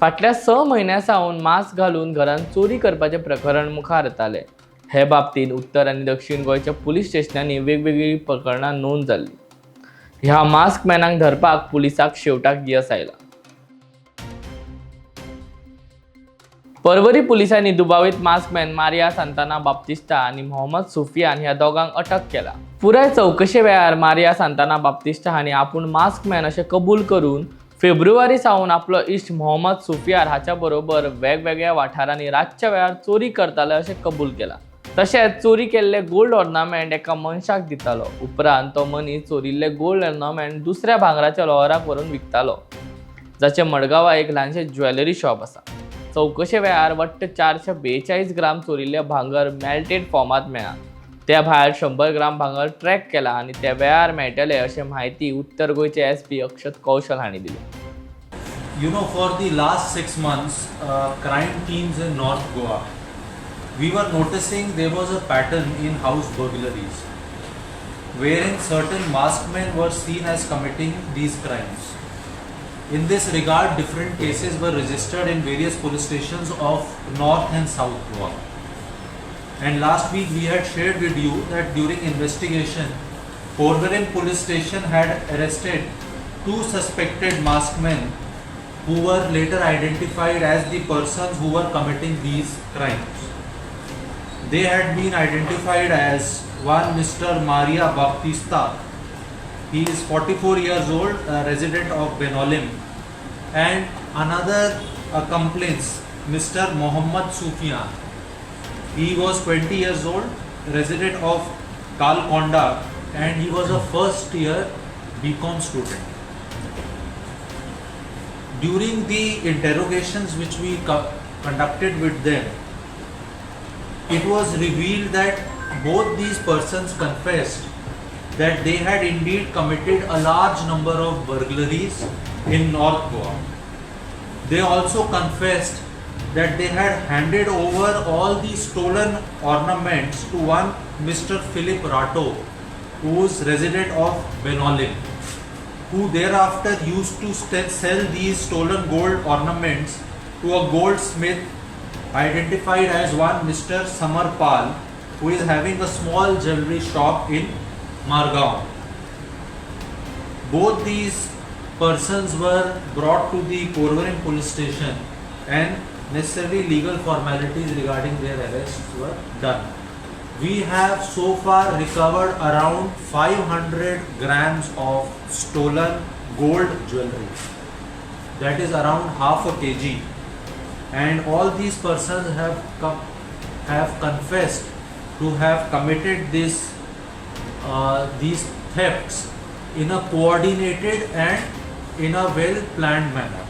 फाटल्या 6 म्हयन्यां सावन मास्क घालून घरांत चोरी करपाचे प्रकरण मुखार येताले. हे बाबतींत उत्तर आनी दक्षिण गोंयच्या पुलीस स्टेशनांनी वेगवेगळी प्रकरणां नोंद जाल्ली. ह्या मास्क मॅनांक धरपाक पुलिसाक शेवटाक यश आयला. पर्वरी पुलिसांनी दुबावित मास्कमॅन मारिया सांताना बाप्तिस्ता आनी मोहम्मद सुफियान ह्या दोगांक अटक केला. पुराय चौकशे वेळार मारिया सांताना बाप्तिस्ता हांणी आपूण मास्कमॅन अशें कबूल करून फेब्रुवारी सावन आपलो इश्ट मोहम्मद सुफियान हाच्या बरोबर वेगवेगळ्या वाठारांनी रातच्या वेळार चोरी करताले अशें कबूल केलां. तशेंच चोरी केल्ले गोल्ड ऑर्नामेंट एका मनशाक दितालो. उपरांत तो मनीस चोरिल्ले गोल्ड ऑर्नामेंट दुसऱ्या भांगराच्या लॉराक व्हरून विकतालो, जाचें मडगांवां एक ल्हानशें ज्वेलरी शॉप आसा. चौकशे वेळार वट्ट 442 ग्राम चोरिल्ले भांगर मेल्टेड फॉर्मात मेळ्ळा. त्या भायर 100 ग्राम भांगर ट्रॅक केला आनी ते वेळार मेळटले अशी माहिती उत्तर गोंयचे SP अक्षत कौशल हांणी दिली. For the last 6 months, crime teams in North Goa, we were noticing there was a pattern in house burglaries, wherein certain masked men were seen as committing these crimes. In this regard, different cases were registered in various police stations of North and South Goa. And last week we had shared with you that during investigation, Porvorim police station had arrested 2 suspected masked men who were later identified as the persons who were committing these crimes. They had been identified as one Mr. Maria Baptista. He is 44 years old, a resident of Benolim, and another accomplice, Mr. Mohammad Sufian. He was 20 years old, resident of Kalkonda, and he was a first year BCom student. During the interrogations which we conducted with them, it was revealed that both these persons confessed that they had indeed committed a large number of burglaries in North Goa. They also confessed that they had handed over all the stolen ornaments to one Mr. Philip Rato, who is resident of Benolim, who thereafter used to sell these stolen gold ornaments to a goldsmith identified as one Mr. Samar Pal, who is having a small jewelry shop in Margaon. Both these persons were brought to the Porvorim police station and necessary legal formalities regarding their arrests were done. We have so far recovered around 500 grams of stolen gold jewelry. That is around half a kg. And all these persons have confessed to have committed these thefts in a coordinated and in a well planned manner.